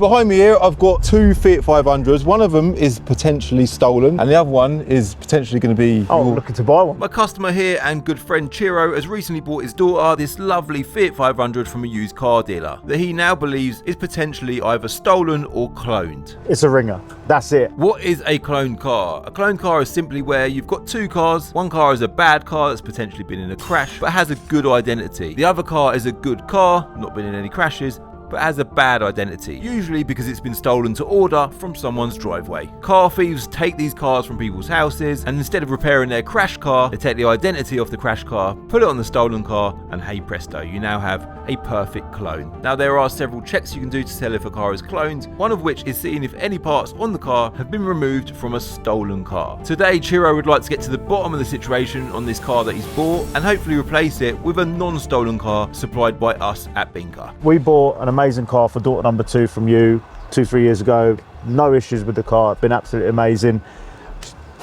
Behind me here, I've got two Fiat 500s. One of them is potentially stolen, and the other one is potentially going to be... Oh, I'm looking to buy one. My customer here and good friend Chiro has recently bought his daughter this lovely Fiat 500 from a used car dealer that he now believes is potentially either stolen or cloned. It's a ringer. That's it. What is a cloned car? A cloned car is simply where you've got two cars. One car is a bad car that's potentially been in a crash but has a good identity. The other car is a good car, not been in any crashes, but has a bad identity, usually because it's been stolen to order from someone's driveway. Car thieves take these cars from people's houses, and instead of repairing their crash car, they take the identity of the crash car, put it on the stolen car, and hey presto, you now have a perfect clone. Now there are several checks you can do to tell if a car is cloned, one of which is seeing if any parts on the car have been removed from a stolen car. Today, Chiro would like to get to the bottom of the situation on this car that he's bought, and hopefully replace it with a non-stolen car supplied by us at BINCA. We bought an amazing car for daughter number 2 from you 2-3 years ago. No issues with the car, been absolutely amazing.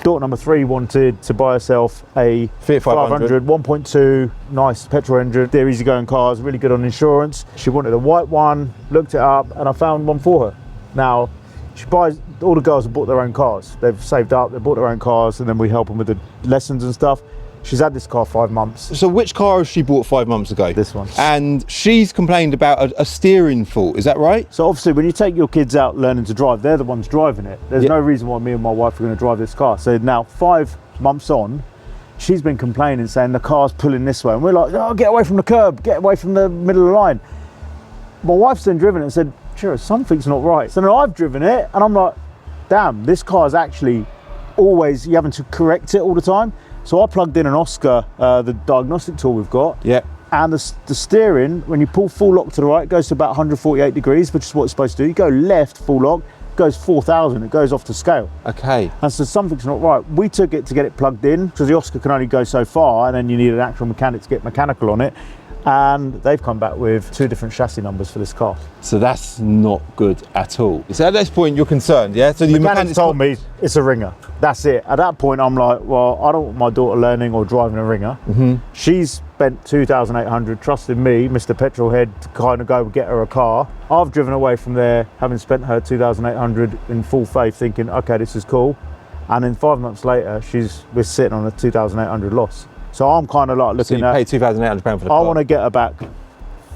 Daughter number 3 wanted to buy herself a Fiat 500 1.2, nice petrol engine. They're easygoing cars, really good on insurance. She wanted a white one, looked it up, and I found one for her. Now, she buys, all the girls have bought their own cars. They've saved up, they bought their own cars, and then we help them with the lessons and stuff. She's had this car 5 months. So which car has she bought 5 months ago? This one. And she's complained about a steering fault, is that right? So obviously when you take your kids out learning to drive, they're the ones driving it. There's no reason why me and my wife are going to drive this car. So now 5 months on, she's been complaining, saying the car's pulling this way. And we're like, oh, get away from the curb, get away from the middle of the line. My wife's then driven it and said, sure, something's not right. So then I've driven it and I'm like, damn, this car's actually always, you're having to correct it all the time. So I plugged in an Oscar, the diagnostic tool we've got. Yeah. And the steering, when you pull full lock to the right, it goes to about 148 degrees, which is what it's supposed to do. You go left full lock, it goes 4,000, it goes off to scale. Okay. And so something's not right. We took it to get it plugged in, because the Oscar can only go so far, and then you need an actual mechanic to get mechanical on it. And they've come back with 2 different chassis numbers for this car. So that's not good at all. So at this point, you're concerned, yeah? So the mechanics told me it's a ringer. That's it. At that point, I'm like, well, I don't want my daughter learning or driving a ringer. She's spent 2,800 trusting me, Mr. Petrolhead, to kind of go get her a car. I've driven away from there, having spent her 2,800 in full faith, thinking, okay, this is cool. And then 5 months later, we're sitting on a 2,800 loss. So I'm kind of like looking at... So you paid £2,800 for the car? I want to get her back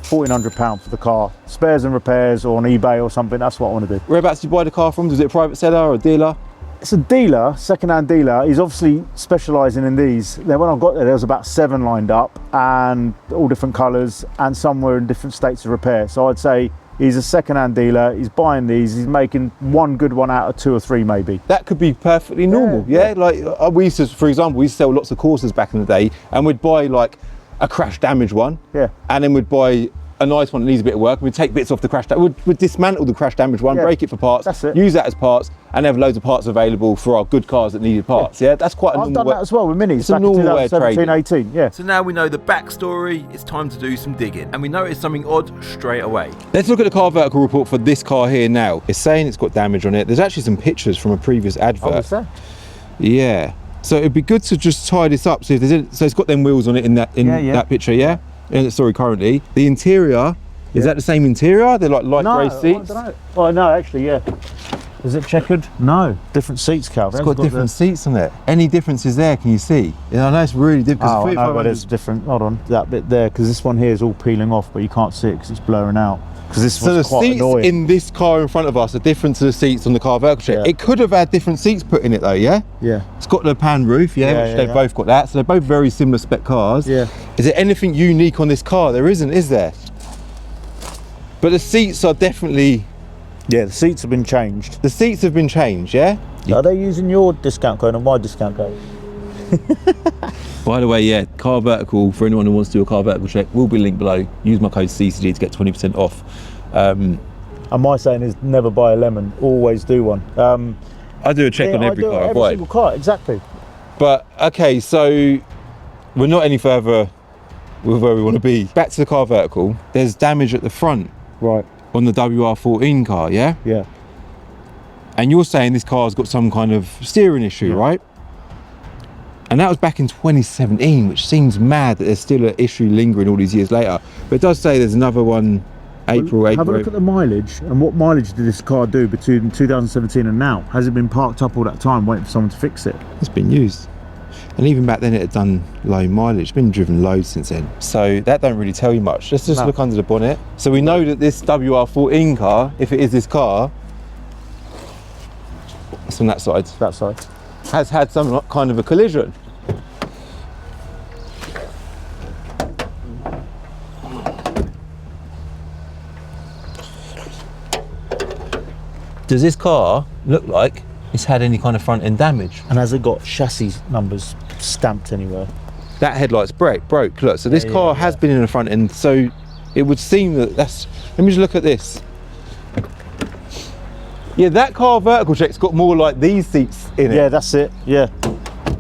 £1,400 for the car. Spares and repairs, or on eBay or something, that's what I want to do. Whereabouts did you buy the car from? Was it a private seller or a dealer? It's a dealer, second-hand dealer. He's obviously specialising in these. Then when I got there was about 7 lined up, and all different colours, and some were in different states of repair. So I'd say he's a second-hand dealer, he's buying these, he's making one good one out of 2 or 3 maybe. That could be perfectly normal, yeah? Like we used to, for example, we used to sell lots of Corsas back in the day, and we'd buy like a crash damage one, and then we'd buy a nice one that needs a bit of work. We'd take bits off the crash damage, we'd dismantle the crash damage one, break it for parts, use that as parts, and have loads of parts available for our good cars that needed parts. Yeah, that's quite a normal way. I've done that as well with Minis. It's a normal way of trading. 18, yeah. So now we know the backstory, it's time to do some digging. And we noticed something odd straight away. Let's look at the car vertical report for this car here now. It's saying it's got damage on it. There's actually some pictures from a previous advert. Oh, is that? Yeah. So it'd be good to just tie this up. So if there's so it's got them wheels on it in that that picture, yeah? Sorry, currently. The interior, is that the same interior? They're like light grey seats? I don't know. Oh no, actually, yeah. Is it checkered? No, different seats, Cal. It's got different seats on it. Any differences there, can you see? Yeah, I know it's really different. Oh, no, but it's different. Hold on, that bit there, because this one here is all peeling off, but you can't see it because it's blurring out. Because this was quite annoying. So the seats in this car in front of us are different to the seats on the car vertical check. It could have had different seats put in it though, yeah? Yeah. It's got the pan roof, which they've both got that. So they're both very similar spec cars. Yeah. Is there anything unique on this car? There isn't, is there? But the seats are definitely... Yeah, the seats have been changed. The seats have been changed, yeah? Are they using your discount code and my discount code? By the way, yeah, car vertical, for anyone who wants to do a car vertical check, will be linked below. Use my code CCD to get 20% off. And my saying is never buy a lemon, always do one. I do a check on every car I buy. Every single car, exactly. But, okay, so we're not any further with where we want to be. Back to the car vertical, there's damage at the front. Right. On the WR14 car, yeah? Yeah. And you're saying this car's got some kind of steering issue, right? And that was back in 2017, which seems mad that there's still an issue lingering all these years later. But it does say there's another one April. Have a look at the mileage, and what mileage did this car do between 2017 and now? Has it been parked up all that time waiting for someone to fix it? It's been used. And even back then it had done low mileage. It's been driven loads since then. So that don't really tell you much. Let's just look under the bonnet. So we know that this WR14 car, if it is this car, it's on that side. That side. Has had some kind of a collision. Does this car look like it's had any kind of front end damage? And has it got chassis numbers stamped anywhere? That headlight's broke. Look, so this car has been in the front end, so it would seem that that's. Let me just look at this. Yeah, that car vertical check's got more like these seats in it. Yeah, that's it. Yeah.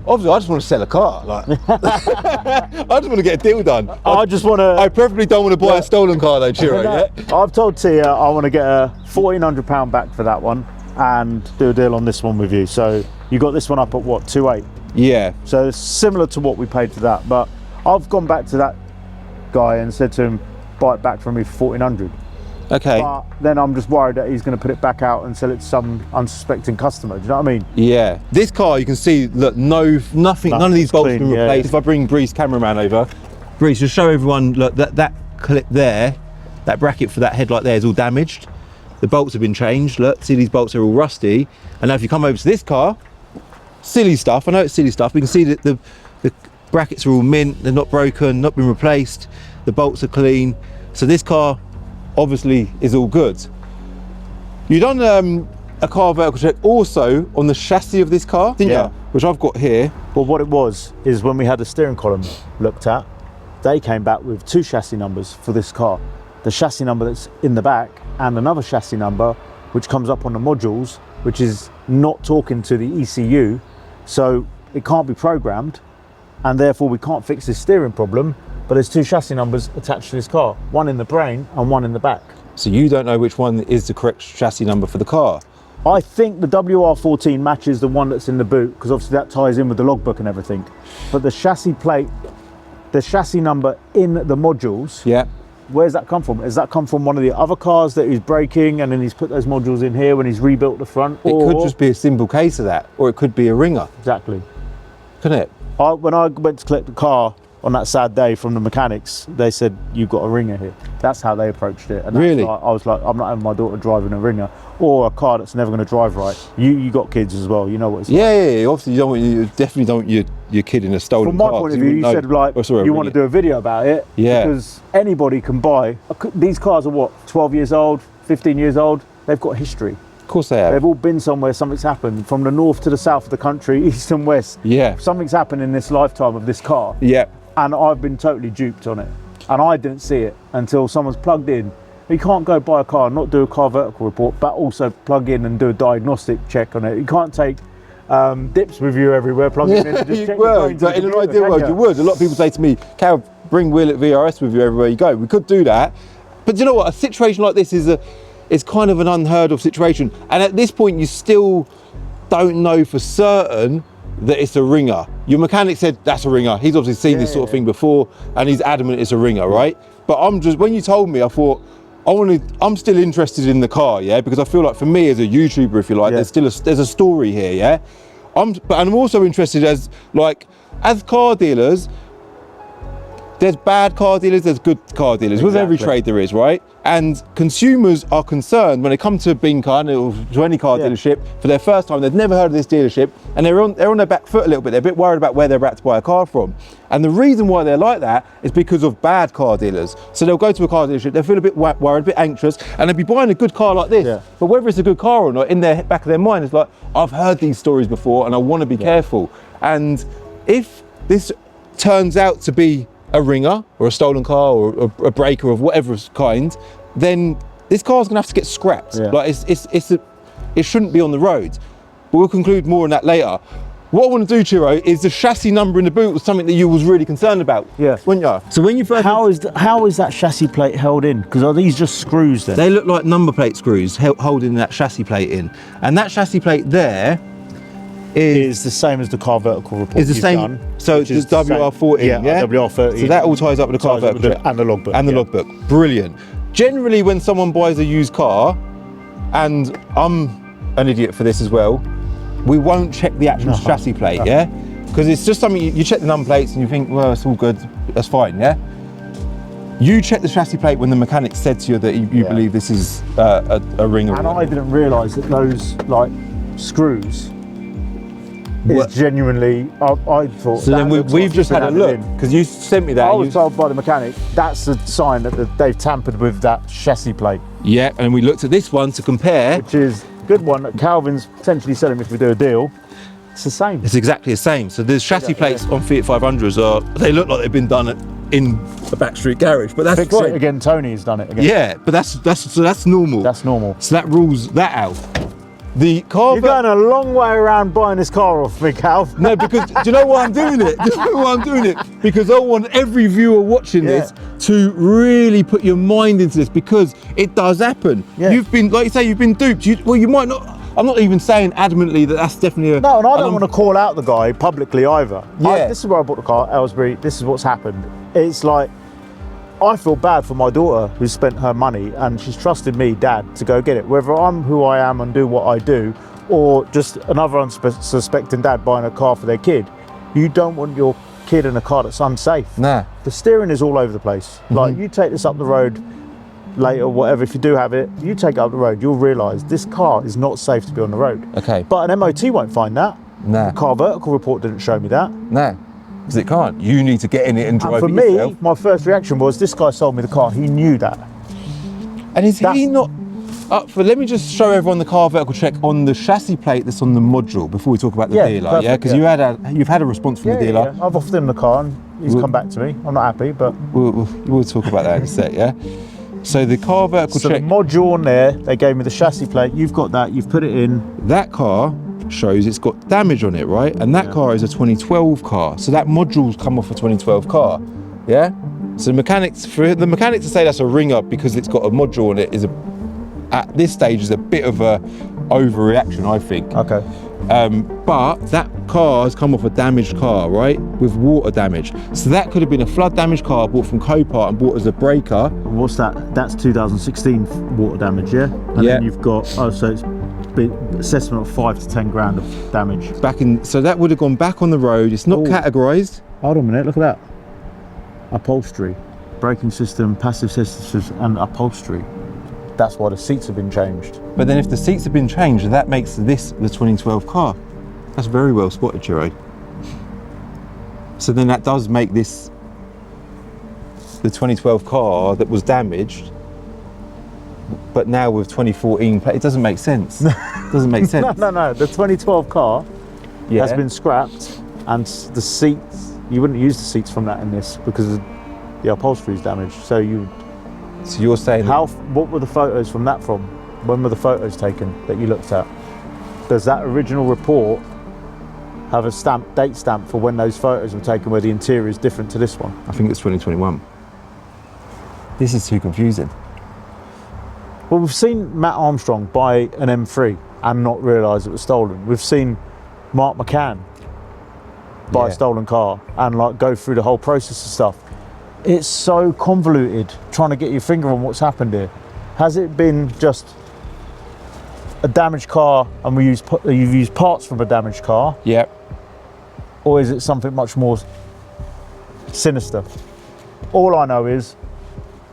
Obviously, I just want to sell a car. Like, I just want to get a deal done. I just want to. I preferably don't want to buy a stolen car though, Chiro. Yeah? I've told Tia I want to get a £1,400 back for that one and do a deal on this one with you. So you got this one up at what, 2.8? Yeah. So it's similar to what we paid for that, but I've gone back to that guy and said to him, buy it back from me for £1,400. Okay. But then I'm just worried that he's going to put it back out and sell it to some unsuspecting customer. Do you know what I mean? Yeah. This car, you can see, look, nothing, none of these bolts have been replaced. If I bring Breeze cameraman over, Breeze, just show everyone, look, that clip there, that bracket for that headlight there is all damaged. The bolts have been changed. Look, see these bolts are all rusty. And now if you come over to this car, silly stuff. I know it's silly stuff. But you can see that the brackets are all mint. They're not broken, not been replaced. The bolts are clean. So this car obviously is all good. You done a car vertical check also on the chassis of this car, didn't you? Which I've got here. Well, what it was is when we had the steering column looked at, they came back with 2 chassis numbers for this car. The chassis number that's in the back and another chassis number which comes up on the modules, which is not talking to the ECU, so it can't be programmed, and therefore we can't fix this steering problem. But there's 2 chassis numbers attached to this car, one in the brain and one in the back. So you don't know which one is the correct chassis number for the car? I think the WR14 matches the one that's in the boot, because obviously that ties in with the logbook and everything. But the chassis plate, the chassis number in the modules, where's that come from? Has that come from one of the other cars that he's breaking and then he's put those modules in here when he's rebuilt the front? It could just be a simple case of that, or it could be a ringer. Exactly. Couldn't it? When I went to collect the car on that sad day from the mechanics, they said, you've got a ringer here. That's how they approached it. And really? I was like, I'm not having my daughter driving a ringer or a car that's never going to drive right. You got kids as well, you know what it's like. Yeah, obviously you definitely don't want your kid in a stolen car. From my point of view, you said like, you want to do a video about it. Yeah. Because anybody can buy, these cars are what, 12 years old, 15 years old? They've got history. Of course they have. They've all been somewhere, something's happened, from the north to the south of the country, east and west. Yeah. Something's happened in this lifetime of this car. Yeah. And I've been totally duped on it. And I didn't see it until someone's plugged in. You can't go buy a car and not do a car vertical report, but also plug in and do a diagnostic check on it. You can't take dips with you everywhere, plug it in and just check your brains. In an ideal world, you would. A lot of people say to me, Cal, bring Will at VRS with you everywhere you go. We could do that. But you know what? A situation like this is kind of an unheard of situation. And at this point, you still don't know for certain that it's a ringer. Your mechanic said that's a ringer. He's obviously seen this sort of thing before and he's adamant it's a ringer, right? But when you told me, I thought, I'm still interested in the car, because I feel like for me as a YouTuber, if you like, there's a story here, But I'm also interested as car dealers, there's bad car dealers, there's good car dealers. With every trade there is, right? And consumers are concerned when they come to BINCA or to any car dealership for their first time. They've never heard of this dealership and they're on their back foot a little bit. They're a bit worried about where they're about to buy a car from. And the reason why they're like that is because of bad car dealers. So they'll go to a car dealership, they'll feel a bit worried, a bit anxious, and they'll be buying a good car like this. But whether it's a good car or not, in their back of their mind, it's like, I've heard these stories before and I want to be careful. And if this turns out to be a ringer or a stolen car or a breaker of whatever kind, then this car's gonna have to get scrapped. It shouldn't be on the road. But we'll conclude more on that later. What I want to do, Chiro, is the chassis number in the boot was something that you was really concerned about. Weren't you? So when you first... How is that chassis plate held in? Because are these just screws then? They look like number plate screws holding that chassis plate in. And that chassis plate there is the same as the car vertical report. Is the same. Done, so it's WR14, WR13. So that all ties up with the car vertical and the logbook. And the logbook. Brilliant. generally when someone buys a used car, and I'm an idiot for this as well, we won't check the actual chassis plate, yeah? Because it's just something, you check the number plates and you think, well, it's all good, that's fine, yeah? You check the chassis plate when the mechanic said to you that you believe this is a ring or And I didn't realise that those like screws is genuinely, I thought. So then we've just had a look, because you sent me that. I was told by the mechanic, that's a sign that they've tampered with that chassis plate. Yeah, and we looked at this one to compare. Which is a good one that Calvin's potentially selling if we do a deal. It's the same. It's exactly the same. So the chassis plates on Fiat 500s they look like they've been done in a backstreet garage, but that's Fix fine. it again, Tony's done it again. Yeah, but that's normal. That's normal. So that rules that out. The car. You're going a long way around buying this car off me, Cal. No, because do you know why I'm doing it? Do you know why I'm doing it? Because I want every viewer watching this to really put your mind into this, because it does happen. Yeah. You've been, like you say, you've been duped. You might not. I'm not even saying adamantly that that's definitely a. No, and I don't want to call out the guy publicly either. Yeah. This is where I bought the car, Aylesbury. This is what's happened. It's like, I feel bad for my daughter who spent her money and she's trusted me, Dad, to go get it. Whether I'm who I am and do what I do, or just another unsuspecting dad buying a car for their kid, you don't want your kid in a car that's unsafe. Nah. The steering is all over the place. Like, you take this up the road later, whatever, if you do have it, you take it up the road, you'll realise this car is not safe to be on the road. Okay. But an MOT won't find that. Nah. The car vertical report didn't show me that. Nah. Because it can't. You need to get in it and drive And for it me, yourself. my first reaction was, this guy sold me the car. He knew that. And is he not up for? Let me just show everyone the car vertical check on the chassis plate that's on the module before we talk about the dealer. Perfect, yeah, because you've had a response from the dealer. Yeah. I've offered him the car and he's come back to me. I'm not happy, but we'll talk about that in a sec. Yeah. So the car vertical so check. the module on there, they gave me the chassis plate. You've got that. You've put it in. That car shows it's got damage on it, right? And that car is a 2012 car. So that module's come off a 2012 car. Yeah. So for the mechanics to say that's a ring up because it's got a module on it is at this stage is a bit of a overreaction, I think. Okay. But that car has come off a damaged car, right? With water damage. So that could have been a flood damaged car bought from Copart and bought as a breaker. What's that? That's 2016 water damage, yeah? And then you've got, so it's assessment of 5 to 10 grand of damage. So that would have gone back on the road. It's not categorised. Hold on a minute, look at that. Upholstery, braking system, passive systems and upholstery. That's why the seats have been changed. But then if the seats have been changed, that makes this the 2012 car. That's very well spotted, Chiro. So then that does make this the 2012 car that was damaged, but now with 2014, it doesn't make sense. It doesn't make sense. No. The 2012 car has been scrapped, and the seats, you wouldn't use the seats from that in this because the upholstery is damaged. So you're saying what were the photos from that from? When were the photos taken that you looked at? Does that original report have a date stamp for when those photos were taken where the interior is different to this one? I think it's 2021. This is too confusing. Well, we've seen Matt Armstrong buy an M3 and not realise it was stolen. We've seen Mark McCann buy a stolen car and like go through the whole process of stuff. It's so convoluted trying to get your finger on what's happened here. Has it been just a damaged car and you've used parts from a damaged car? Yep. Or is it something much more sinister? All I know is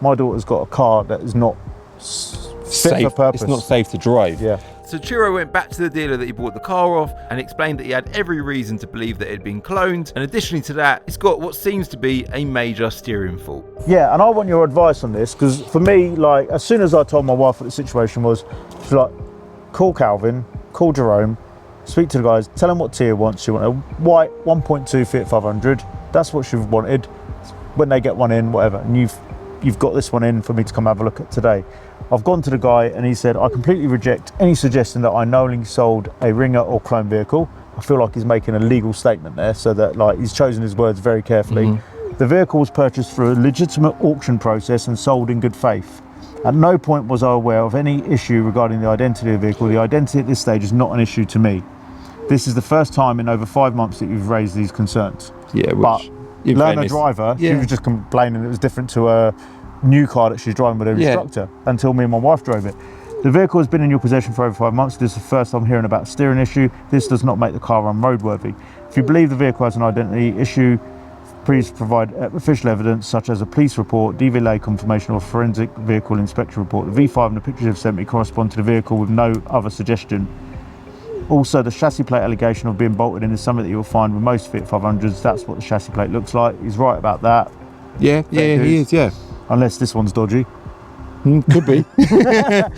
my daughter's got a car that is not fit for purpose. It's not safe to drive. Yeah. So Chiro went back to the dealer that he bought the car off and explained that he had every reason to believe that it had been cloned, and additionally to that, it's got what seems to be a major steering fault. Yeah, and I want your advice on this, because for me, like, as soon as I told my wife what the situation was, she's like, call Calvin, call Jerome, speak to the guys, tell them what Tia wants. She wanted a white 1.2 Fiat 500. That's what she wanted. When they get one in, whatever, and you've got this one in for me to come have a look at today. I've gone to the guy and he said, I completely reject any suggestion that I knowingly sold a ringer or clone vehicle. I feel like he's making a legal statement there, so that like he's chosen his words very carefully. Mm-hmm. The vehicle was purchased through a legitimate auction process and sold in good faith. At no point was I aware of any issue regarding the identity of the vehicle. The identity at this stage is not an issue to me. This is the first time in over 5 months that you've raised these concerns. Yeah, but learner driver, she was just complaining it was different to a new car that she's driving with her instructor until me and my wife drove it. The vehicle has been in your possession for over 5 months. This is the first I'm hearing about a steering issue. This does not make the car unroadworthy. If you believe the vehicle has an identity issue, please provide official evidence such as a police report, DVLA confirmation or forensic vehicle inspection report. The V5 and the pictures you've sent me correspond to the vehicle with no other suggestion. Also, the chassis plate allegation of being bolted in is something that you'll find with most Fiat 500s. That's what the chassis plate looks like. He's right about that. Yeah, he is, yeah. Unless this one's dodgy. Could be. I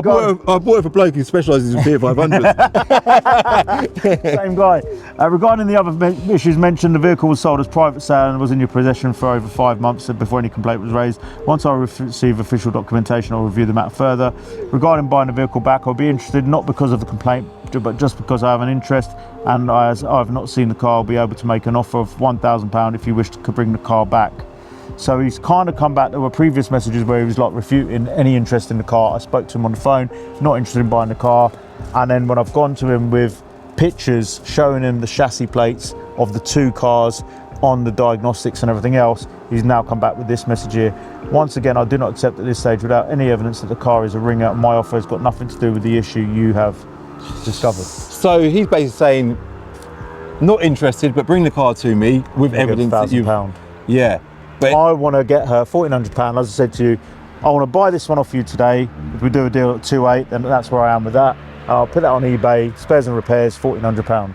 bought it for a bloke who specialises in Fiat 500s. Same guy. Regarding the other issues mentioned, the vehicle was sold as private sale and was in your possession for over 5 months before any complaint was raised. Once I receive official documentation, I'll review the matter further. Regarding buying the vehicle back, I'll be interested not because of the complaint, but just because I have an interest, and as I've not seen the car, I'll be able to make an offer of £1,000 if you wish to bring the car back. So he's kind of come back. There were previous messages where he was like refuting any interest in the car. I spoke to him on the phone, not interested in buying the car. And then when I've gone to him with pictures showing him the chassis plates of the 2 cars on the diagnostics and everything else, he's now come back with this message here. Once again, I do not accept at this stage without any evidence that the car is a ringer, and my offer has got nothing to do with the issue you have discovered. So he's basically saying, not interested, but bring the car to me with evidence that you've... Yeah. But I want to get her £1,400. As I said to you, I want to buy this one off you today. If we do a deal at 2.8, then that's where I am with that. I'll put that on eBay, spares and repairs, £1,400.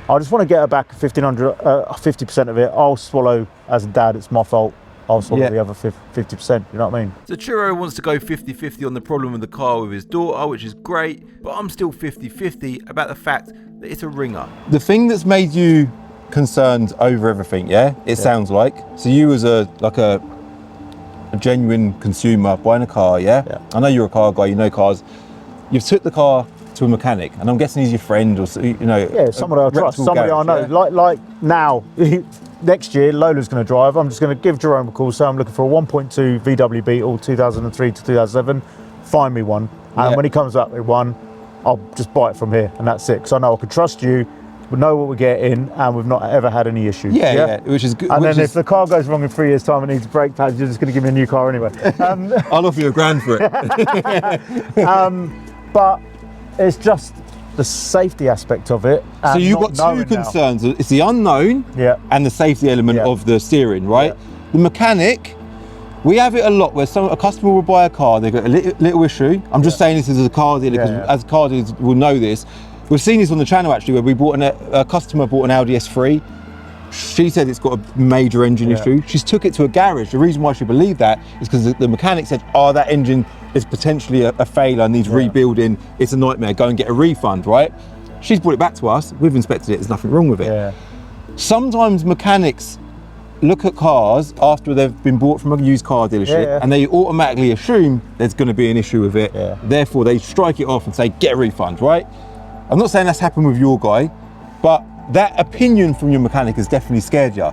I just want to get her back 50% of it. I'll swallow, as a dad, it's my fault. I'll swallow the other 50%, you know what I mean? So Churro wants to go 50-50 on the problem with the car with his daughter, which is great, but I'm still 50-50 about the fact that it's a ringer. the thing that's made you concerned over everything, it sounds like, so you as a genuine consumer buying a car, I know you're a car guy, you know cars, you've took the car to a mechanic, and I'm guessing he's your friend, or somebody I trust, somebody I know, like now next year Lola's going to drive. I'm just going to give Jerome a call, say I'm looking for a 1.2 VW Beetle 2003 to 2007, find me one, and when he comes up with one, I'll just buy it from here, and that's it, because I know I can trust you. We know what we're getting, and we've not ever had any issues. Which is good. And then if the car goes wrong in 3 years' time and needs brake pads, you're just going to give me a new car anyway. I'll offer you £1,000 for it. But it's just the safety aspect of it. So you've got 2 concerns. Now. It's the unknown and the safety element of the steering, right? Yeah. The mechanic, we have it a lot where a customer will buy a car, they've got a little issue. I'm just saying this as a car dealer, because as car dealers will know this. We've seen this on the channel actually, where a customer bought an Audi S3. She said it's got a major engine issue. She's took it to a garage. The reason why she believed that is because the mechanic said, that engine is potentially a failure, needs rebuilding, it's a nightmare, go and get a refund, right? She's brought it back to us, we've inspected it, there's nothing wrong with it. Sometimes mechanics look at cars after they've been bought from a used car dealership and they automatically assume there's going to be an issue with it. Therefore, they strike it off and say, get a refund, right? I'm not saying that's happened with your guy, but that opinion from your mechanic has definitely scared you,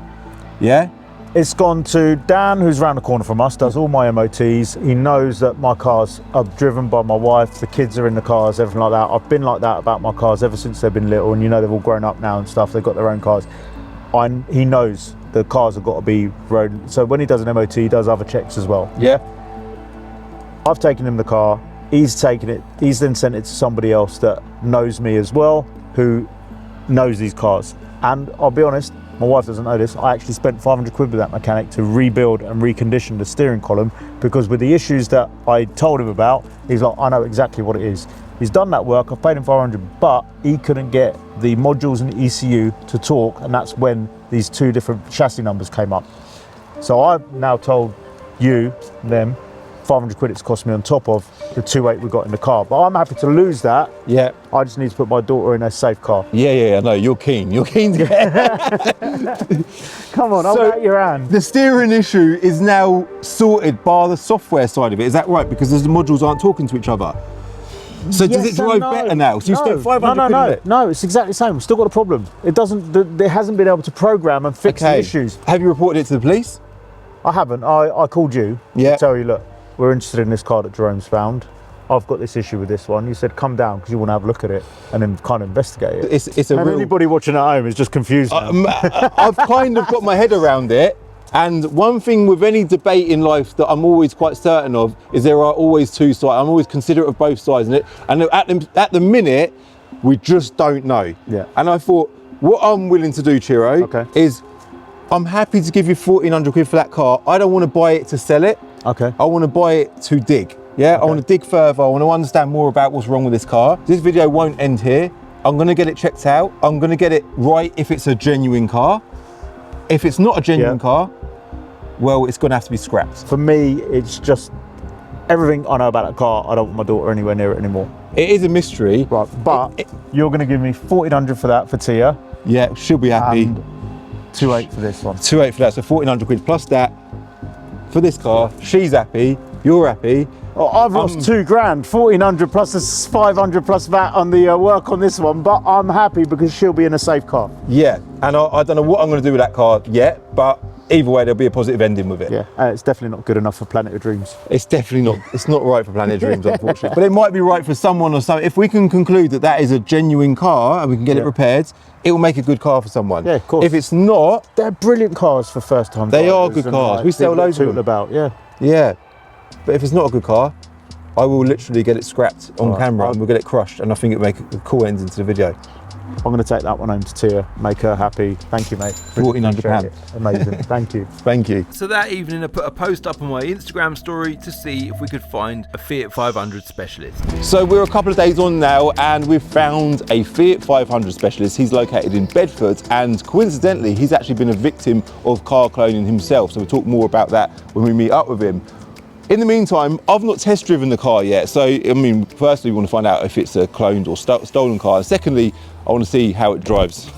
It's gone to Dan, who's around the corner from us, does all my MOTs. He knows that my cars are driven by my wife, the kids are in the cars, everything like that. I've been like that about my cars ever since they've been little, and they've all grown up now and stuff, they've got their own cars. He knows the cars have got to be road. So when he does an MOT, he does other checks as well. I've taken him the car. He's taken it, he's then sent it to somebody else that knows me as well, who knows these cars. And I'll be honest, my wife doesn't know this, I actually spent 500 quid with that mechanic to rebuild and recondition the steering column, because with the issues that I told him about, he's like, I know exactly what it is. He's done that work, I've paid him 500, but he couldn't get the modules and ECU to talk, and that's when these 2 different chassis numbers came up. So I've now told them, 500 quid it's cost me on top of the 2.8 we got in the car, but I'm happy to lose that. I just need to put my daughter in a safe car. I know, you're keen to get Come on, I'll get your hand. The steering issue is now sorted bar the software side of it, is that right? Because the modules aren't talking to each other. So does it drive better now? So you spent 500 quid on it? No, it's exactly the same. We've still got a problem. It hasn't been able to program and fix the issues. Have you reported it to the police? I haven't. I called you to tell you, look, we're interested in this car that Jerome's found. I've got this issue with this one. You said come down because you want to have a look at it and then kind of investigate it. It's a real... Anybody watching at home is just confused now. I've kind of got my head around it, And one thing with any debate in life that I'm always quite certain of is there are always two sides. I'm always considerate of both sides in it. And at the minute, we just don't know. Yeah. And I thought, what I'm willing to do, Chiro, is I'm happy to give you 1,400 quid for that car. I don't want to buy it to sell it. Okay. I want to buy it to dig. Yeah, I want to dig further. I want to understand more about what's wrong with this car. This video won't end here. I'm going to get it checked out. I'm going to get it right if it's a genuine car. If it's not a genuine car, well, it's going to have to be scrapped. For me, it's just everything I know about that car. I don't want my daughter anywhere near it anymore. It is a mystery. Right, but you're going to give me 1,400 for that for Tia. Yeah, she'll be happy. And 2.8 for this one. 2.8 for that, so 1,400 quid plus that for this car. She's happy, you're happy. Oh, I've lost 2 grand, 1,400 plus this 500 plus that on the work on this one, but I'm happy because she'll be in a safe car. Yeah, and I don't know what I'm going to do with that car yet, but either way, there'll be a positive ending with it. Yeah, and it's definitely not good enough for Planet of Dreams. It's definitely not. It's not right for Planet of Dreams, unfortunately. But it might be right for someone or something. If we can conclude that that is a genuine car and we can get it repaired, it will make a good car for someone. Yeah, of course. If it's not, they're brilliant cars for first time. They are good cars. We sell loads of them. About, yeah. Yeah, but if it's not a good car, I will literally get it scrapped on camera and we'll get it crushed, and I think it'll make a cool ending to the video. I'm going to take that one home to Tia, make her happy. Thank you, mate. £1,400. Amazing. Thank you. Thank you. So that evening I put a post up on my Instagram story to see if we could find a Fiat 500 specialist. So we're a couple of days on now and we've found a Fiat 500 specialist. He's located in Bedford, and coincidentally he's actually been a victim of car cloning himself, so we'll talk more about that when we meet up with him. In the meantime, I've not test driven the car yet, so I mean, firstly we want to find out if it's a cloned or stolen car, and secondly I want to see how it drives.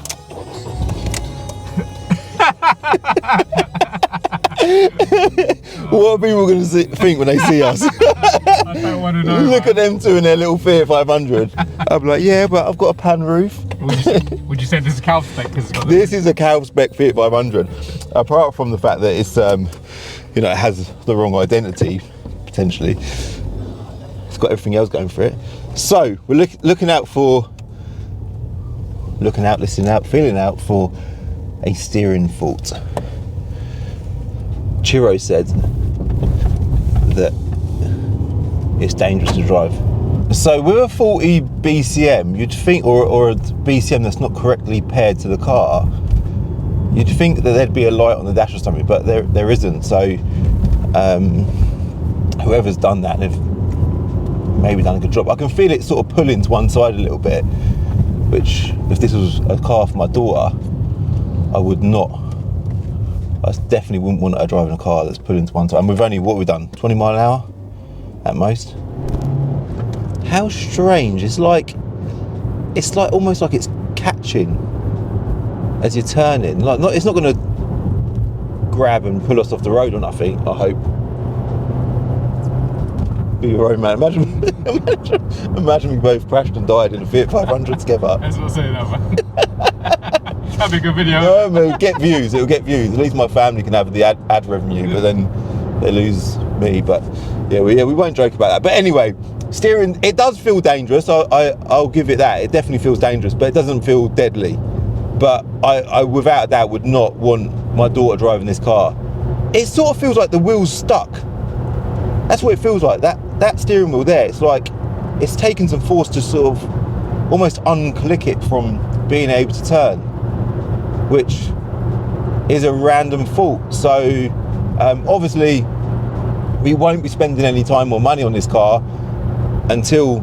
What are people going to think when they see us? I don't want to know. Look at them two in their little Fiat 500. I'll be like, yeah, but I've got a pan roof. Would you say this is cow spec? This is a cow spec Fiat 500. Apart from the fact that it's, you know, it has the wrong identity, potentially. It's got everything else going for it. So we're looking out, listening out, feeling out for a steering fault. Chiro said that it's dangerous to drive. So with a 40 BCM, you'd think, or a BCM that's not correctly paired to the car, you'd think that there'd be a light on the dash or something, but there isn't. So whoever's done that, they've maybe done a good job. I can feel it sort of pulling to one side a little bit, which if this was a car for my daughter, I definitely wouldn't want her driving a car that's pulling to one side. And we've only, what have we done, 20 mile an hour at most? How strange. It's like almost like it's catching as you're turning. Like, it's not going to grab and pull us off the road or nothing, I hope. Be your own man. Imagine we both crashed and died in a Fiat 500 together. That's what I say, that man. That'd be a good video. No, but it'll get views. It'll get views. At least my family can have the ad revenue, but then they lose me. But yeah, we won't joke about that. But anyway, steering, it does feel dangerous. I'll give it that. It definitely feels dangerous, but it doesn't feel deadly. But I without a doubt would not want my daughter driving this car. It sort of feels like the wheel's stuck. That's what it feels like. That steering wheel there, it's like it's taken some force to sort of almost unclick it from being able to turn, which is a random fault. So obviously we won't be spending any time or money on this car until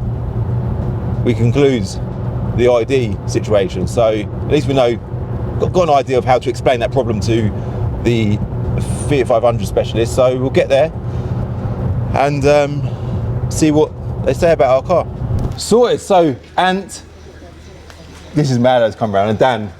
we conclude the ID situation. So at least we know, got an idea of how to explain that problem to the Fiat 500 specialist. So we'll get there and see what they say about our car. Sorted. So Ant, this is Mad has come around, and Dan.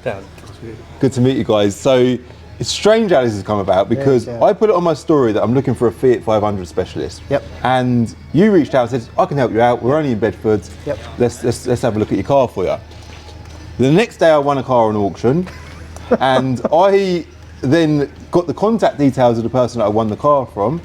Good to meet you guys. So it's strange how this has come about because I put it on my story that I'm looking for a Fiat 500 specialist. Yep. And you reached out and said, I can help you out. We're only in Bedford. Yep. Let's have a look at your car for you. The next day I won a car on auction and I then got the contact details of the person that I won the car from,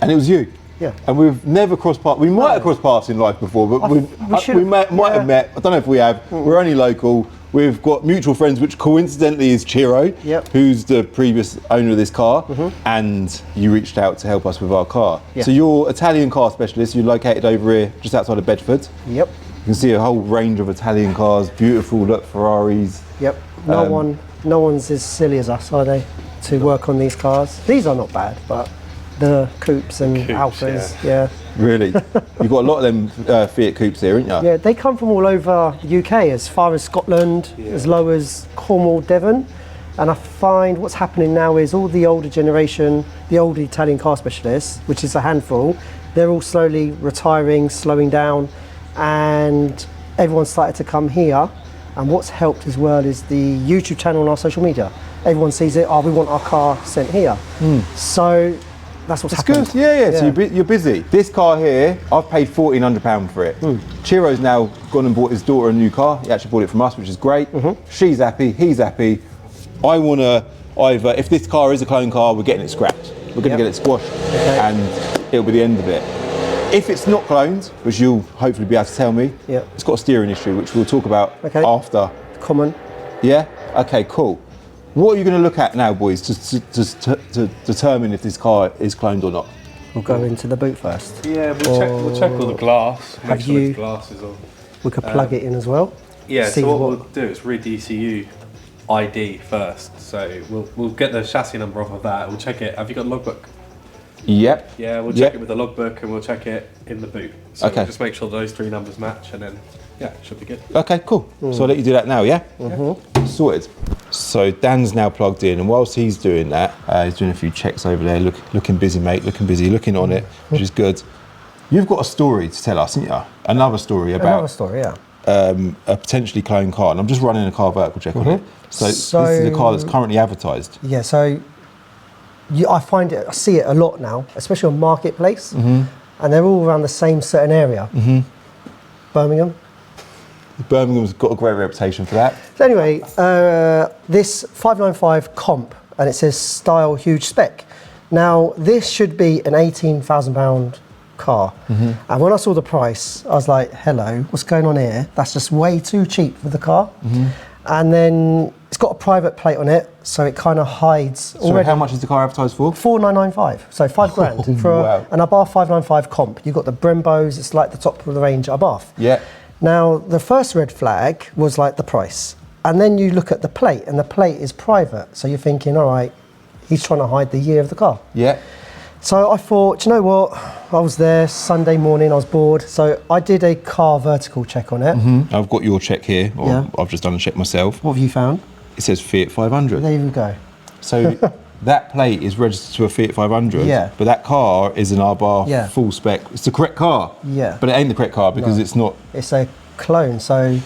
and it was you. Yeah. And we've never crossed paths. We might have crossed paths in life before, but we might have met. I don't know if we have. We're only local. we've got mutual friends, which coincidentally is Chiro, Yep. who's the previous owner of this car, and you reached out to help us with our car. Yeah. So you're Italian car specialist. You're located over here, just outside of Bedford. Yep. You can see a whole range of Italian cars, beautiful, look, Ferraris. Yep. No one's as silly as us, are they, to work on these cars? These are not bad, but the coupes and Alphas, yeah. Really? You've got a lot of them Fiat coupes here, haven't you? Yeah, they come from all over the UK, as far as Scotland, as low as Cornwall, Devon. And I find what's happening now is all the older generation, the old Italian car specialists, which is a handful, they're all slowly retiring, slowing down, and everyone's started to come here. And what's helped as well is the YouTube channel and our social media. Everyone sees it, oh, we want our car sent here. So that's what's happened. Good, yeah. So you're busy. This car here, I've paid £1,400 for it. Chiro's now gone and bought his daughter a new car. He actually bought it from us, which is great. She's happy, he's happy. I want to either, if this car is a clone car, we're getting it scrapped. We're going to get it squashed, and it'll be the end of it. If it's not cloned, which you'll hopefully be able to tell me, it's got a steering issue, which we'll talk about after. Common. Yeah? Okay, cool. What are you going to look at now, boys, to determine if this car is cloned or not? We'll go into the boot first. Yeah, we'll check all the glass. Make sure the glass is on. We could plug it in as well. Yeah, see so what we'll do is read the ECU ID first. So we'll get the chassis number off of that. We'll check it. Have you got the logbook? Yep. Yeah, we'll check it with the logbook and we'll check it in the boot. So we'll just make sure those three numbers match, and then it should be good. Okay, cool. So I'll let you do that now, yeah? Sorted. So Dan's now plugged in, and whilst he's doing that, he's doing a few checks over there. Looking busy, mate. Looking busy. Looking on it, which is good. You've got a story to tell us, haven't you? Another story about a potentially cloned car, and I'm just running a car vertical check on it. So this is a car that's currently advertised. Yeah. So I see it a lot now, especially on Marketplace, and they're all around the same certain area. Birmingham. Birmingham's got a great reputation for that. So anyway, this 595 comp, and it says style huge spec. Now this should be an £18,000 car, and when I saw the price, I was like, hello, what's going on here? That's just way too cheap for the car. And then it's got a private plate on it, so it kind of hides already. So how much is the car advertised for? 4,995, so £5,000 for an Abarth 595 comp. You've got the Brembos, it's like the top of the range Abarth. Yeah. Now, the first red flag was like the price. And then you look at the plate, and the plate is private. So you're thinking, all right, he's trying to hide the year of the car. Yeah. So I thought, do you know what? I was there Sunday morning, I was bored. So I did a car vertical check on it. I've got your check here, or I've just done a check myself. What have you found? It says Fiat 500. There you go. So that plate is registered to a Fiat 500, but that car is an Abarth full spec. It's the correct car, but it ain't the correct car because it's not. It's a clone, so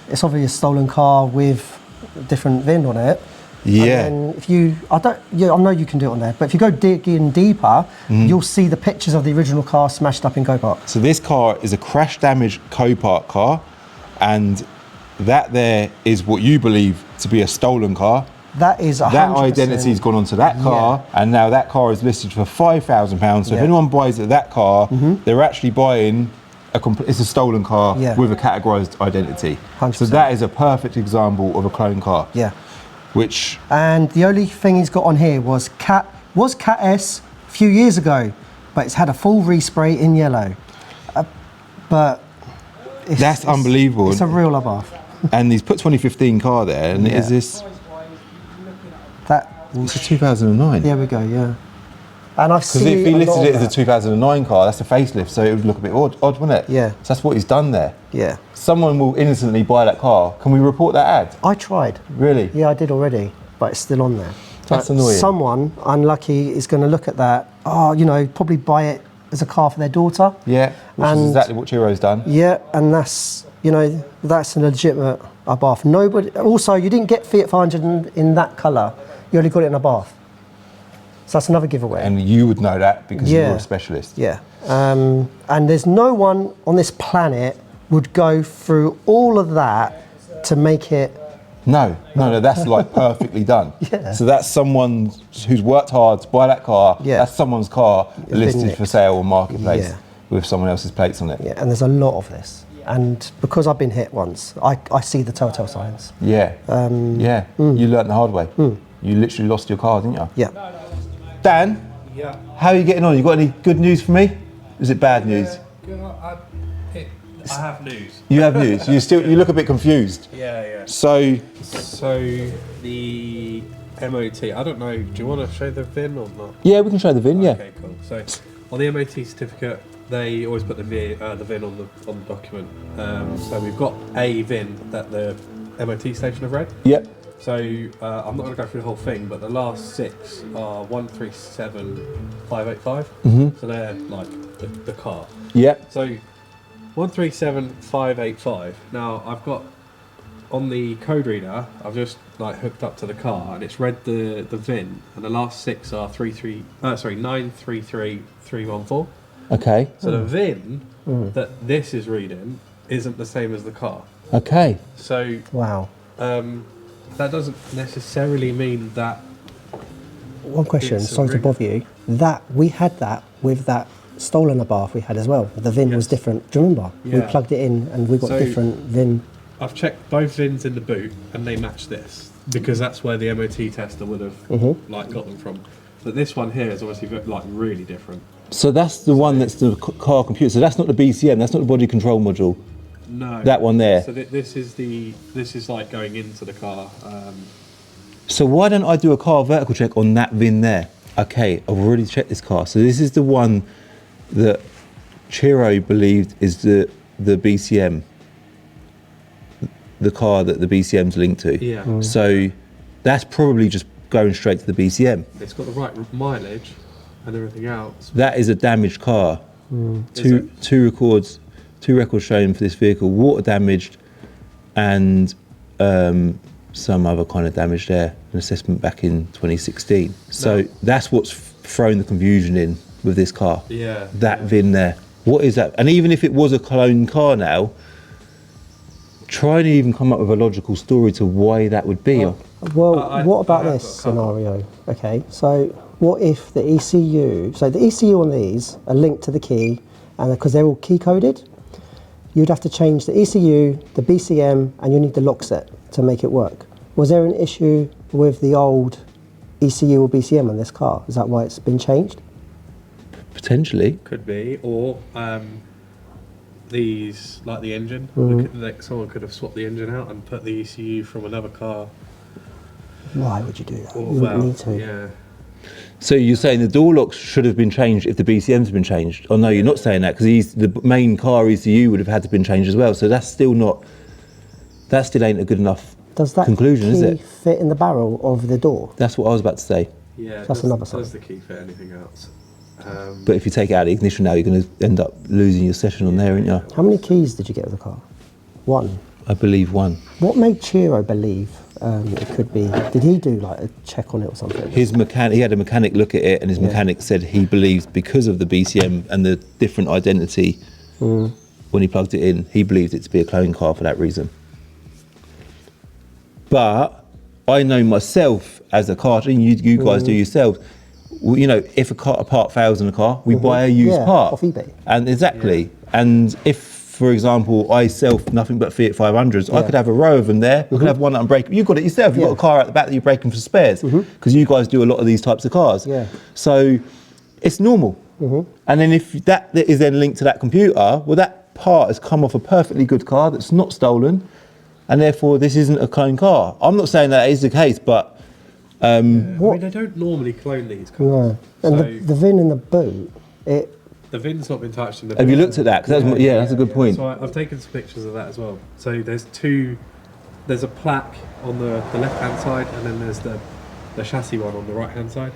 it's obviously a stolen car with a different VIN on it. Yeah. And if I know you can do it on there, but if you go digging deeper, you'll see the pictures of the original car smashed up in go-kart. So this car is a crash damaged Copart car, and that there is what you believe to be a stolen car. That is 100%. That identity's gone onto that car, and now that car is listed for £5,000. So if anyone buys that car, they're actually buying it's a stolen car with a categorised identity. 100%. So that is a perfect example of a clone car. Yeah. And the only thing he's got on here was Cat S a few years ago, but it's had a full respray in yellow. But that's unbelievable. It's a real Abarth. And he's put 2015 car there, and is this? It's a 2009. There we go. Yeah. And I see. Because if he listed it as a 2009 car, that's a facelift, so it would look a bit odd, wouldn't it? Yeah. So that's what he's done there. Yeah. Someone will innocently buy that car. Can we report that ad? I tried. Really? Yeah, I did already, but it's still on there. That's annoying. Someone unlucky is going to look at that. Probably buy it as a car for their daughter. Yeah, which is exactly what Chiro's done. Yeah, and that's a legitimate Abarth. Nobody. Also, you didn't get Fiat 500 in that colour. You only got it in Abarth. So that's another giveaway. And you would know that because you're a specialist. Yeah. And there's no one on this planet would go through all of that to make it. No, that's like perfectly done. Yeah. So that's someone who's worked hard to buy that car. Yeah. That's someone's car listed for sale on Marketplace with someone else's plates on it. Yeah, and there's a lot of this. And because I've been hit once, I see the telltale signs. Yeah. You learnt the hard way. You literally lost your car, didn't you? Yeah. Dan, how are you getting on? You got any good news for me? Is it bad news? I have news. You have news. You look a bit confused. Yeah. So the MOT, I don't know, do you want to show the VIN or not? yeah, we can show the VIN. Yeah. Okay, cool. So on the MOT certificate, they always put the VIN on the document. So we've got a VIN that the MOT station have read. Yep. So I'm not going to go through the whole thing, but the last 6 are 137585. So they're like the car. Yep. So 137585. Now I've got on the code reader, I've just like hooked up to the car and it's read the VIN, and the last 6 are 933314. Okay. So the VIN that this is reading isn't the same as the car. Okay. So Wow. that doesn't necessarily mean that. One question, It's a sorry to rig- bother you. That we had that with that stolen bath we had as well. The VIN was Yes. different. Do you remember? We Yeah. plugged it in and we got So- different VIN. I've checked both VINs in the boot and they match this because that's where the MOT tester would have like got them from. But this one here is obviously like really different. So that's the one that's the car computer. So that's not the BCM. That's not the body control module. No. That one there. So this is like going into the car. So why don't I do a car vertical check on that VIN there? Okay, I've already checked this car. So this is the one that Chiro believed is the BCM, the car that the BCM's linked to. Yeah. So that's probably just going straight to the BCM. It's got the right mileage and everything else. That is a damaged car. Is Two records shown for this vehicle, water damaged and some other kind of damage there, an assessment back in 2016. So that's what's thrown the confusion in with this car. Yeah. That VIN there. What is that? And even if it was a clone car now, try and even come up with a logical story to why that would be. Well, I what about have this got a couple. scenario? Okay, so what if the ECU, so the ECU on these are linked to the key, and because they're all key coded, you'd have to change the ECU, the BCM, and you need the lock set to make it work. Was there an issue with the old ECU or BCM on this car? Is that why it's been changed? Potentially. Could be, or these like the engine. Like someone could have swapped the engine out and put the ECU from another car. Why would you do that? Or, You wouldn't need to. Yeah. So you're saying the door locks should have been changed if the BCM's been changed? Oh no, you're not saying that, because the main car ECU would have had to been changed as well. So that still ain't a good enough Does that conclusion, key is it? fit in the barrel of the door? That's what I was about to say. Yeah. That's another sign. Does the key fit anything else? But if you take it out of the ignition now, you're going to end up losing your session on there, aren't you? How many keys did you get with the car? One. I believe one. What made Chiro believe it could be? Did he do like a check on it or something? He had a mechanic look at it, and his mechanic said he believes because of the BCM and the different identity when he plugged it in, he believed it to be a clone car for that reason. But I know myself as a car, and you guys do yourselves. You know, if a part fails in a car, we buy a used part off eBay. And exactly. And if, for example, I sell nothing but Fiat 500s, I could have a row of them there. We could have one that I'm breaking. You've got it yourself. You've got a car at the back that you're breaking for spares, because you guys do a lot of these types of cars. Yeah. So it's normal. And then if that is then linked to that computer, well, that part has come off a perfectly good car that's not stolen, and therefore this isn't a clone car. I'm not saying that is the case, but I mean, they don't normally clone these cars. No. And the VIN in the boot, the VIN's not been touched in the. have you looked at that? 'Cause that's a good point. So I've taken some pictures of that as well. So there's a plaque on the left hand side, and then there's the chassis one on the right hand side.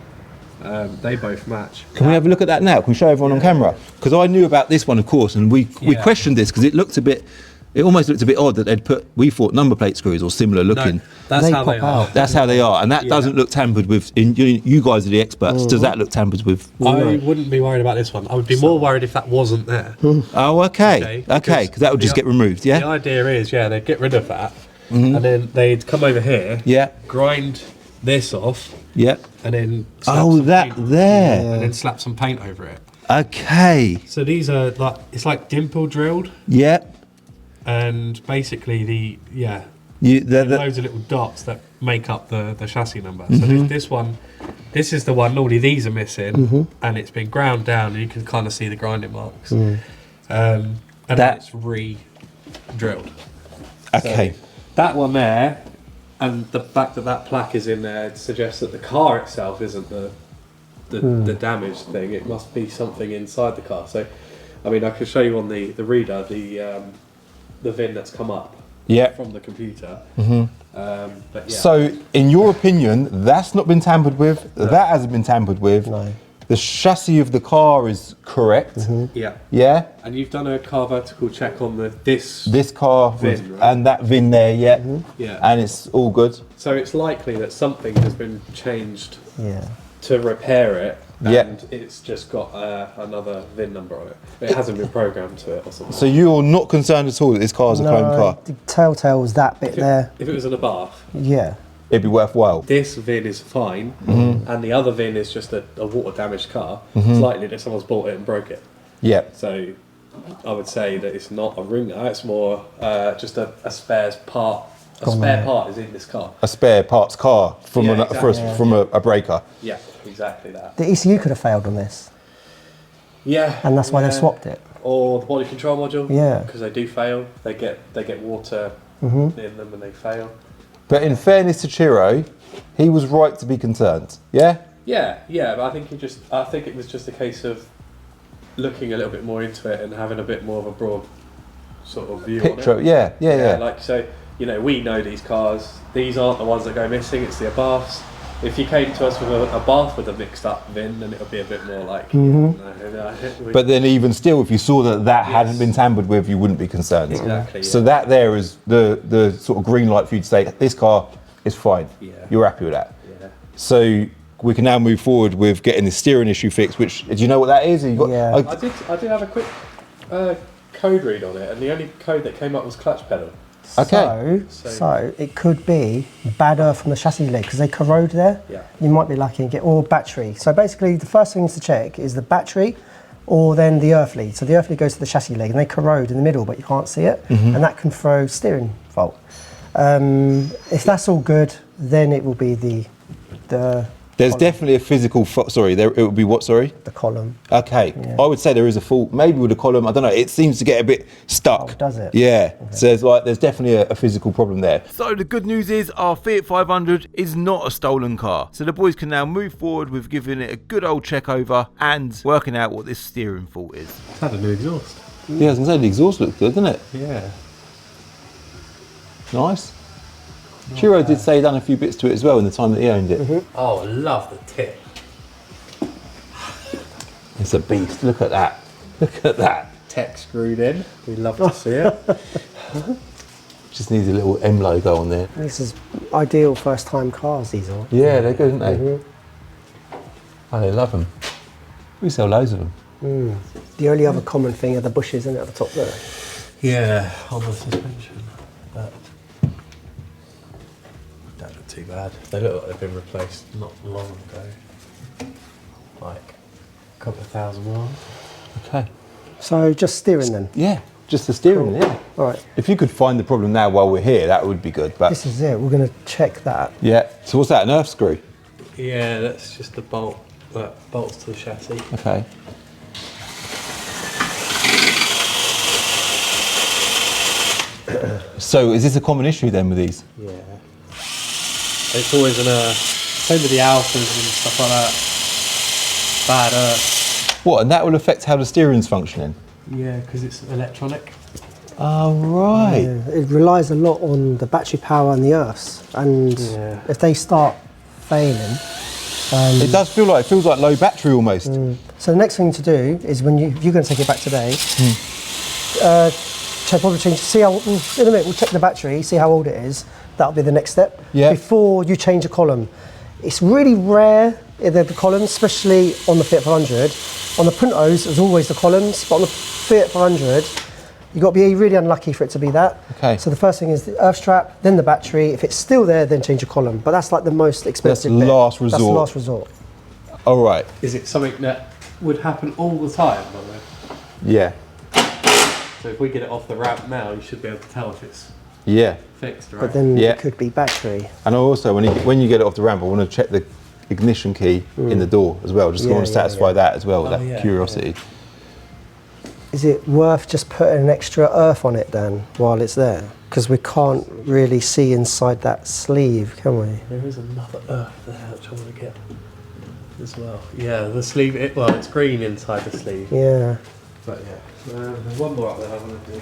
They both match. Can we have a look at that now? Can we show everyone on camera? Because I knew about this one, of course, and we questioned this because it almost looked a bit odd that they'd put, we thought, number plate screws or similar looking. No, that's They how they pop are. out. That's how they are, and that doesn't look tampered with. You guys are the experts. Does that look tampered with? I wouldn't be worried about this one. I would be more worried if that wasn't there. Oh, okay, because that would just get removed, The yeah? idea is, they'd get rid of that, and then they'd come over here, Yeah, grind this off, yeah. and then There. and then slap some paint over it. Okay, So these are it's like dimple drilled, yeah. and basically You, loads of little dots that make up the chassis number. So this is the one. Normally these are missing, and it's been ground down, and you can kind of see the grinding marks. And then it's re-drilled. okay. So that one there, and the fact that that plaque is in there suggests that the car itself isn't the damaged thing. It must be something inside the car. So, I mean, I can show you on the reader the VIN that's come up. Yeah. From the computer. But yeah. So, in your opinion, that's not been tampered with. No. That hasn't been tampered with. No. The chassis of the car is correct. Yeah. Yeah. And you've done a car vertical check on this car VIN, right? and that VIN there, yeah. Yeah. And it's all good. So it's likely that something has been changed Yeah. to repair it. Yeah. And it's just got another VIN number on it. It hasn't been programmed to it or something. So you're not concerned at all that this car's a clone car? The telltale was that bit there. If it was in a bath, Yeah. It'd be worthwhile. this VIN is fine, and the other VIN is just a water damaged car. It's likely that someone's bought it and broke it. Yeah. So I would say that it's not a ringer, it's more just a spares part. A spare part is in this car. A spare parts car from Yeah, from a breaker. Yeah, exactly that. The ECU could have failed on this, Yeah. and that's why they swapped it. Or the body control module. Yeah. Because they do fail. They get water in them and they fail. But in fairness to Chiro, he was right to be concerned. Yeah? Yeah, but I think it was just a case of looking a little bit more into it and having a bit more of a broad sort of view Picture. on it. Yeah. Like, so, we know these cars. These aren't the ones that go missing, it's the Abarths. If you came to us with a Bath with a mixed up VIN, then it would be a bit more like... But then even still, if you saw that hadn't been tampered with, you wouldn't be concerned. Exactly. So that there is the sort of green light for you to say, this car is fine. Yeah. You're happy with that. Yeah. So we can now move forward with getting the steering issue fixed, which, do you know what that is? Have you got, Yeah. I did have a quick code read on it, and the only code that came up was clutch pedal. Okay. So it could be bad earth from the chassis leg because they corrode there. Yeah. You might be lucky and get or battery. So basically, the first things to check is the battery, or then the earth lead. So the earth lead goes to the chassis leg, and they corrode in the middle, but you can't see it, and that can throw steering fault. If that's all good, then it will be the There's definitely a physical fault. Sorry, it would be what? Sorry. the column. Okay. Yeah. I would say there is a fault, maybe with the column. I don't know. It seems to get a bit stuck. Oh, does it? Yeah. Okay. So there's definitely a physical problem there. So the good news is our Fiat 500 is not a stolen car. So the boys can now move forward with giving it a good old check over and working out what this steering fault is. It's had a new exhaust. Yeah, I was going to say the exhaust looks good, doesn't it? Yeah. Nice. Chiro did say he done a few bits to it as well in the time that he owned it. Oh, I love the tip. It's a beast. Look at that. Look at that. Tech screwed in. We love to see it. Just needs a little M logo on there. This is ideal first-time cars. These are. Yeah, they're good, aren't they? Oh, they love them. We sell loads of them. The only other common thing are the bushes, isn't it, at the top there? Yeah, on the suspension. But don't look too bad. They look like they've been replaced not long ago. Like a couple of thousand miles. Okay. So just steering then. Yeah, just the steering, yeah. All right. If you could find the problem now while we're here, that would be good. But This is it. We're going to check that. yeah. So what's that? An earth screw? Yeah, that's just the bolt that bolts to the chassis. Okay. So is this a common issue then with these? Yeah. It's always same with the alphas and stuff like that. Bad earth. What? And that will affect how the steering's functioning? Yeah, because it's electronic. Oh, right. It relies a lot on the battery power and the earths. And if they start failing... it does feel like, it feels like low battery almost. So the next thing to do is when if you're going to take it back today, probably change, see how, in a minute we'll check the battery, see how old it is. That'll be the next step. Yeah. Before you change a column. It's really rare, the columns, especially on the Fiat 500. On the Puntos, there's always the columns, but on the Fiat 500, you've got to be really unlucky for it to be that. Okay. So the first thing is the earth strap, then the battery. If it's still there, then change a column. But that's like the most expensive bit. last resort. That's the last resort. All right. Is it something that would happen all the time, by the way? Yeah. So if we get it off the ramp now, you should be able to tell if it's Yeah. fixed, right? But then Yeah. it could be battery. And also, when you get it off the ramp, I want to check the ignition key in the door as well. Just Yeah, want to yeah, satisfy yeah. that as well, Oh, that yeah, curiosity. Is it worth just putting an extra earth on it then while it's there? Because we can't really see inside that sleeve, can we? There is another earth there which I want to get as well. Yeah, the sleeve, it's green inside the sleeve. Yeah. But yeah, there's one more up there I want to do.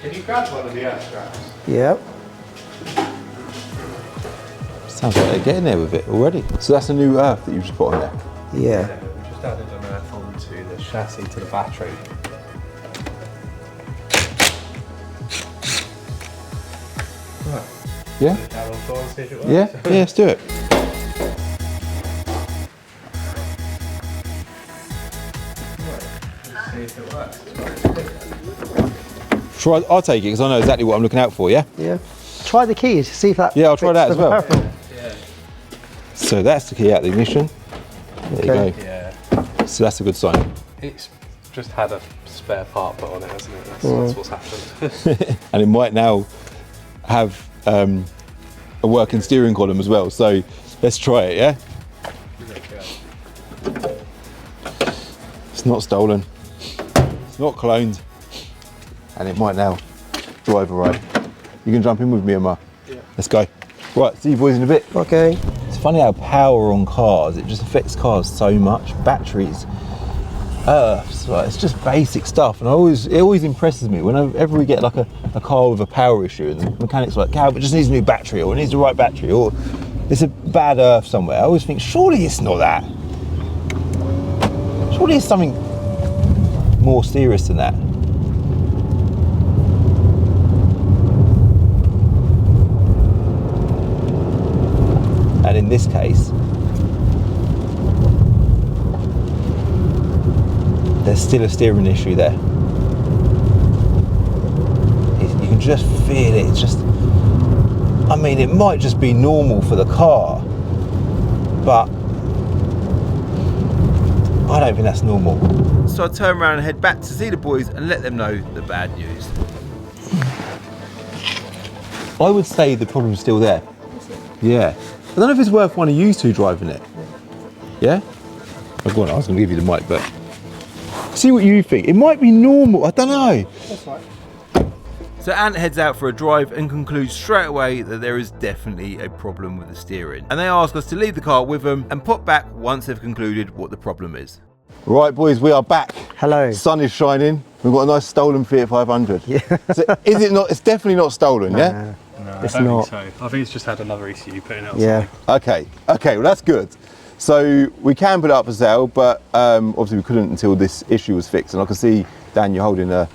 Can you grab one of the earth straps? Yep. Sounds like they're getting there with it already. So that's a new earth that you just put on there. Yeah. We just added an earth onto the chassis to the battery. Right. Yeah? Put it down on the floor and see if it works. Yeah? Yeah, let's do it. Let's see if it works. Sure, I'll take it because I know exactly what I'm looking out for, yeah? Yeah. Try the key to see if that. Yeah, I'll try fits that the as well. barrel. Yeah. So that's the key out of the ignition. There you Okay. go. Yeah. So that's a good sign. It's just had a spare part put on it, hasn't it? That's what's happened. And it might now have a working steering column as well. So let's try it, yeah? It's not stolen. It's not cloned. And it might now drive all right. You can jump in with me, Emma. Yeah. Let's go. Right, see you boys in a bit. Okay. It's funny how power on cars, it just affects cars so much. Batteries, earths, like, it's just basic stuff. And it always impresses me whenever we get like a car with a power issue and the mechanic's like, "Cal, it just needs a new battery," or "it needs the right battery," or "it's a bad earth somewhere." I always think, surely it's not that. Surely it's something more serious than that. And in this case, there's still a steering issue there. You can just feel it. It's just, I mean, it might just be normal for the car, but I don't think that's normal. So I turn around and head back to see the boys and let them know the bad news. I would say the problem's still there. Yeah. I don't know if it's worth one of you two driving it. Yeah? Oh, go on, I was going to give you the mic, but see what you think. It might be normal. I don't know. That's right. So Ant heads out for a drive and concludes straight away that there is definitely a problem with the steering. And they ask us to leave the car with them and pop back once they've concluded what the problem is. Right, boys, we are back. Hello. Sun is shining. We've got a nice stolen Fiat 500. Yeah. So is it not? It's definitely not stolen, yeah? No, It's I don't not. think so. I think it's just had another ECU put in it or Yeah. Okay, well that's good. So we can put it up for sale, but obviously we couldn't until this issue was fixed. And I can see, Dan, you're holding a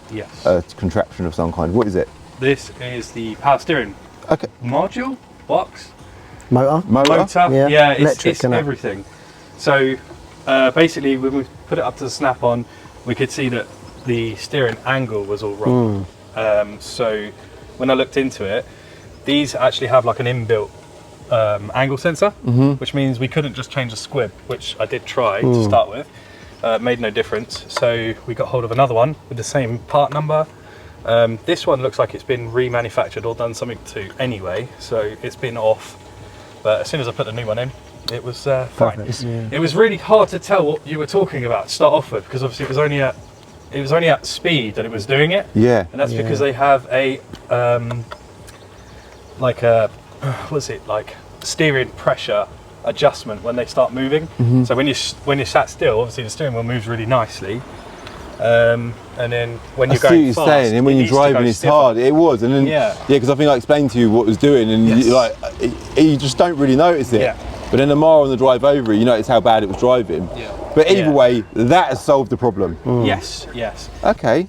contraption of some kind. What is it? This is the power steering Okay. module box. Motor. Motor? Yeah, Electric it's and that. everything. So basically, when we put it up to the snap-on, we could see that the steering angle was all wrong. So when I looked into it, these actually have like an inbuilt angle sensor, which means we couldn't just change the squib, which I did try to start with. Made no difference. So we got hold of another one with the same part number. This one looks like it's been remanufactured or done something to anyway, so it's been off. But as soon as I put the new one in, it was fine. It was really hard to tell what you were talking about to start off with, because obviously it was only at speed that it was doing it. Yeah. And that's because they have a steering pressure adjustment when they start moving. So when you're sat still, obviously the steering wheel moves really nicely. And then when you're going fast, saying, and when you're driving, it's hard. It was, and then because I think I explained to you what it was doing, and you just don't really notice it. Yeah. But then the mile on the drive over, you notice how bad it was driving. Yeah. But either way, that has solved the problem. Yes. Okay,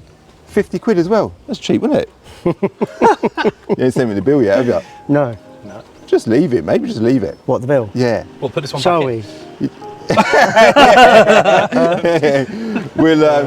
50 quid as well. That's cheap, wasn't it? You ain't sent me the bill yet, have you? No. Just leave it, maybe just leave it. What, the bill? Yeah. Well, put this one Shall back we?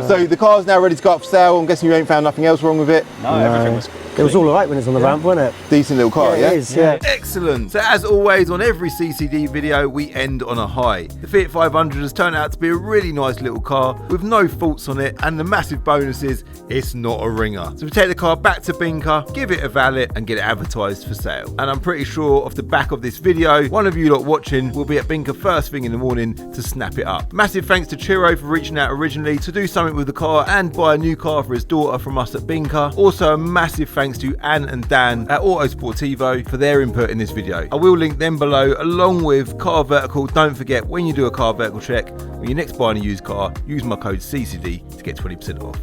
So the car's now ready to go up for sale. I'm guessing you ain't found nothing else wrong with it? No, everything was It was all right when it was on the ramp, wasn't it? Decent little car, yeah? It is, yeah. Excellent. So as always on every CCD video, we end on a high. The Fiat 500 has turned out to be a really nice little car with no faults on it, and the massive bonus is it's not a ringer. So we take the car back to BINCA, give it a valet and get it advertised for sale. And I'm pretty sure off the back of this video, one of you lot watching will be at BINCA first thing in the morning to snap it up. Massive thanks to Chiro for reaching out originally to do something with the car and buy a new car for his daughter from us at BINCA. Also a massive thanks to Anne and Dan at Autosportivo for their input in this video. I will link them below along with Car Vertical. Don't forget, when you do a Car Vertical check, when you're next buying a used car, use my code CCD to get 20% off.